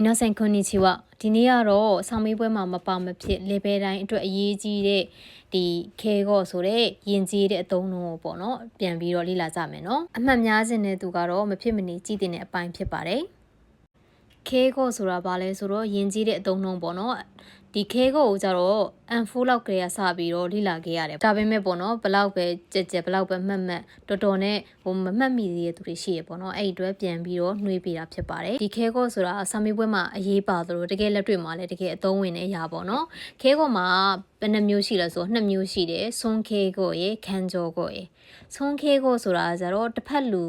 皆さんこんにちは。ဒီနေ့ကတော့ဆောင်းမေးပွဲမှာမပါမဖြစ်လေဘယ်တိုင်းအတွက်အရေးကြီးတဲ့ဒီခဲကော့ဆိုတဲ့ယဉ်ကျေးတဲ့အသုံးအနှုန်းကိုပေါ့နော်ပြန်ပြီးတော့လေ့လာကြမယ်နော်အမှတ်များခြင်းတဲ့သူကတော့မဖြစ်မနေကြည့်တဲ့အပိုင်းဖြစ်ပါတယ်ခဲကော့ဆိုတာဘာလဲဆိုတော့ယဉ်ကျေးတဲ့အသုံးအနှုန်းပေါ့နော်ဒီခဲကော့ကိုကြတော့ N4 လောက်ကလေးကစပြီးတော့လေ့လာခဲ့ရတယ်ဒါပေမဲ့ပေါ့နော်ဘလောက်ပဲကြက်ဘလောက်ပဲမှတ်တော်တော်နဲ့မမှတ်မိသေးတဲ့သူတွေရှိရပေါ့နော်အဲ့ဒီအတွက်ပြန်ပြီးတော့နှွေးပေးတာဖြစ်ပါတယ်ဒီခဲကော့ဆိုတာစာမေးပွဲမှာအရေးပါသလိုတကယ်လက်တွေ့မှာလည်းတကယ်အသုံးဝင်တဲ့အရာပေါ့နော်ခဲကော့မှာဘယ်နှမျိုးရှိလဲဆိုတော့2မျိုးရှိတယ်ဆွန်းခဲကော့ရယ်ခန်းကြောကော့ရယ်ဆွန်းခဲကော့ဆိုတာကြတော့တစ်ဖက်လူ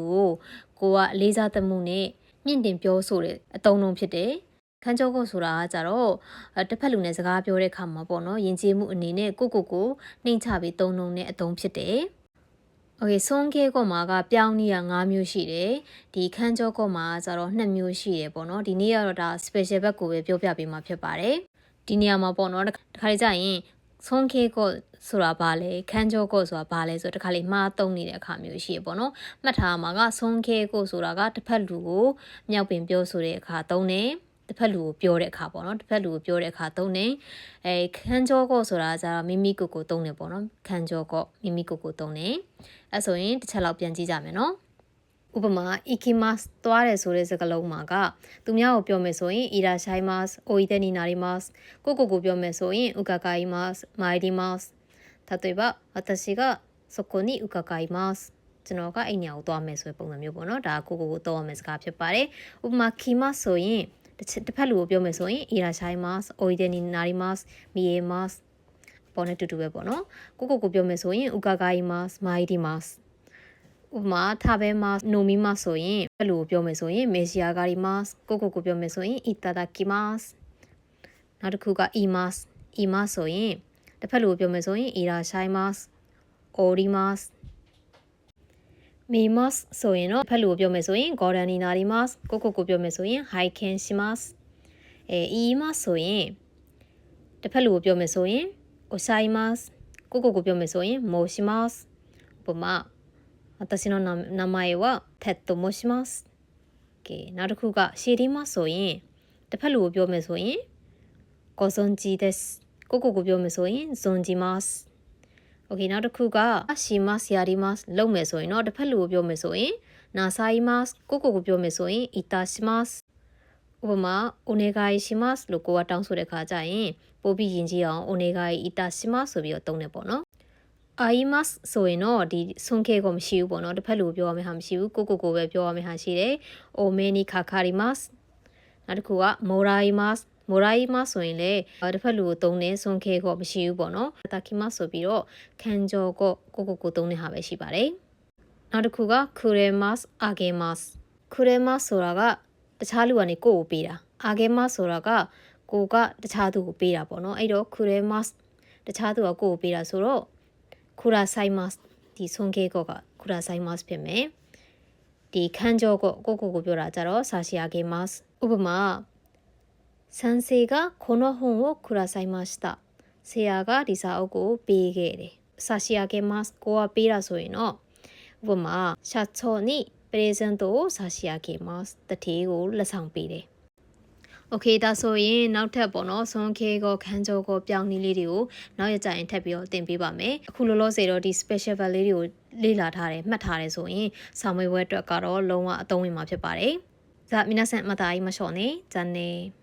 ကိုကလေးစားသမှုနဲ့မြင့်တင်ပြောဆိုတဲ့အသုံးအနှုန်းဖြစ်တယ်ခန်းကြောကော့ဆိုတာကကြတော့တစ်ဖက်လူနဲ့စကားပြောတဲ့အခါမှာပေါ့နော်ယဉ်ကျေးမှုအနေနဲ့ကိုနှိမ့်ချပြီးသုံးနှုန်းတဲ့အသုံးဖြစ်တယ်။ Okay ဆွန်းခဲကော့မှာကပြောင်းနည်းက5မျိုးရှိတယ်။ဒီခန်းကြောကော့မှာကျတော့2မျိုးရှိတယ်ပေါ့နော်။ဒီနေ့ကတော့ဒါ special ဘက်ကိုပဲပြောပြပေးမှာဖြစ်ပါတယ်။ဒီနေရာမှာပေါ့နော်တခါလေကြာရင်ဆွန်းခဲကော့ဆိုတာဘာလဲခန်းကြောကော့ဆိုတာဘာလဲဆိုတော့တခါလေမှားသုံးနေတဲ့အခါမျိုးရှိရပေါ့နော်။မှတ်ထားမှာကဆွန်းခဲကော့ဆိုတာကတစ်ဖက်လူကိုမြောက်ပင်ပြောဆိုတဲ့အခါသုံးတယ်။တစ်ဖက်လူကိုပြောတဲ့အခါပေါ့နော်တစ်ဖက်လူကိုပြောတဲ့အခါသုံးတယ်ခန်းကြောကော့ဆိုတာကျတော့မိမိကိုယ်သုံးတယ်ပေါ့နော်ခန်းကြောကော့မိမိကိုယ်သုံးတယ်အဲ့ဆိုရင်တစ်ချက်လောက်ပြန်ကြည့်ကြမယ်နော်ဥပမာイキマスသွားတယ်ဆိုတဲ့စကားလုံးမှာကသူများကိုပြောမယ်ဆိုရင်イラシャイマスおいでになりますကိုပြောမယ်ဆိုရင်伺います参ります例えば私がそこに伺いますကျွန်တော်ကအိမ်ညာကိုသွားမယ်ဆိုတဲ့ပုံစံမျိုးပေါ့နော်ဒါကိုတော့ရမယ်စကားဖြစ်ပါတယ်ဥပမာキマスဆိုရင်တစ်ဖက်လူကိုပြောမယ်ဆိုရင်イラシャイマスおいでになります見えますပေါ်နဲ့တူတူပဲပေါ့နော်ကိုပြောမယ်ဆိုရင်伺います参りますဥပမာထားပဲမနိုမီမဆိုရင်ဘယ်လိုပြောမယ်ဆိုရင်မေရှီယာဂါရီမတ်ကိုပြောမယ်ဆိုရင်အီတာဒါကီမတ်နောက်တစ်ခုကအီမတ်ဆိုရင်တစ်ဖက်လိုပြောမယ်ဆိုရင်အီရာရှိုင်းမတ်အိုရီမတ်မီမတ်ဆိုရင်တော့တစ်ဖက်လိုပြောမယ်ဆိုရင်ဂေါ်ဒန်နီနာရီမတ်ကိုပြောမယ်ဆိုရင်ဟိုင်ကန်ရှိမတ်အီမတ်ဆိုရင်တစ်ဖက်လိုပြောမယ်ဆိုရင်အိုဆိုင်မတ်ကိုပြောမယ်ဆိုရင်မိုရှိမတ်ဥပမာ私の名前はテッドと申します。Okay နောက်တစ်ခုက知りますဆိုရင်တစ်ဖက်လူကိုပြောမယ်ဆိုရင်ご存知です。ကိုပြောမယ်ဆိုရင်存じます。Okay နောက်တစ်ခုကしますやりますလုပ်မယ်ဆိုရင်တော့တစ်ဖက်လူကိုပြောမယ်ဆိုရင်なさいますကိုပြောမယ်ဆိုရင်いたします。ဥပမာお願いしますလို့ကိုကတောင်းဆိုတဲ့ခါကျရင်ပို့ပြီးယဉ်ကျေးအောင်お願いいたしますဆိုပြီးတော့သုံးတယ်ပေါ့နော်အာယီမတ်ဆိုရင်တော့ဒီဆွန်ခဲကိုမရှိဘူးပေါ့နော်တစ်ဖက်လူပြောရမယ့်ဟာမရှိဘူးကိုပဲပြောရမယ့်ဟာရှိတယ်။အိုမေနီခါခါရီမတ်နောက်တစ်ခုကမိုရာယီမတ်ဆိုရင်လေတစ်ဖက်လူကိုသုံးတဲ့ဆွန်ခဲကိုမရှိဘူးပေါ့နော်။တာကီမတ်ဆိုပြီးတော့ခန်ဂျောကိုသုံးတဲ့ဟာပဲရှိပါတယ်။နောက်တစ်ခုကခူရဲမတ်အာဂေမတ်ဆိုတာကတခြားလူကနေကိုကိုပေးတာအာဂေမတ်ဆိုတာကကိုကတခြားသူကိုပေးတာပေါ့နော်။အဲ့တော့ခူရဲမတ်တခြားသူကကိုကိုပေးတာဆိုတော့คูราไซมัสဒီဆွန်ခဲကောကคูราไซมัสဖြစ်မယ်ဒီခန်းကြောကိုပြောတာကြတော့ဆာရှီယာဂေမတ်ဥပမာဆန်စေကこの本をくださいましたဆရာကဒီစာအုပ်ကိုပေးခဲ့တယ်ဆာရှီယာဂေမတ်ကိုကပေးတာဆိုရင်တော့ဥပမာ社長にプレゼントを差し上げますတတိကိုလက်ဆောင်ပေးတယ်โอเคဒါဆိုရင်နောက်ထပ်ပေါ့နော်ဆွန်ခဲကိုခန်းကြောကိုပြောင်းနည်းလေးတွေကိုနောက်ရကြရင်ထပ်ပြီးတော့သင်ပေးပါမယ်အခုလောလောဆယ်တော့ဒီ special value တွေကိုလေ့လာထားတယ်မှတ်ထားတယ်ဆိုရင်စာမေးပွဲအတွက်ကတော့လုံးဝအသုံးဝင်မှာဖြစ်ပါတယ်じゃあ皆さんまた会いましょうねじゃあね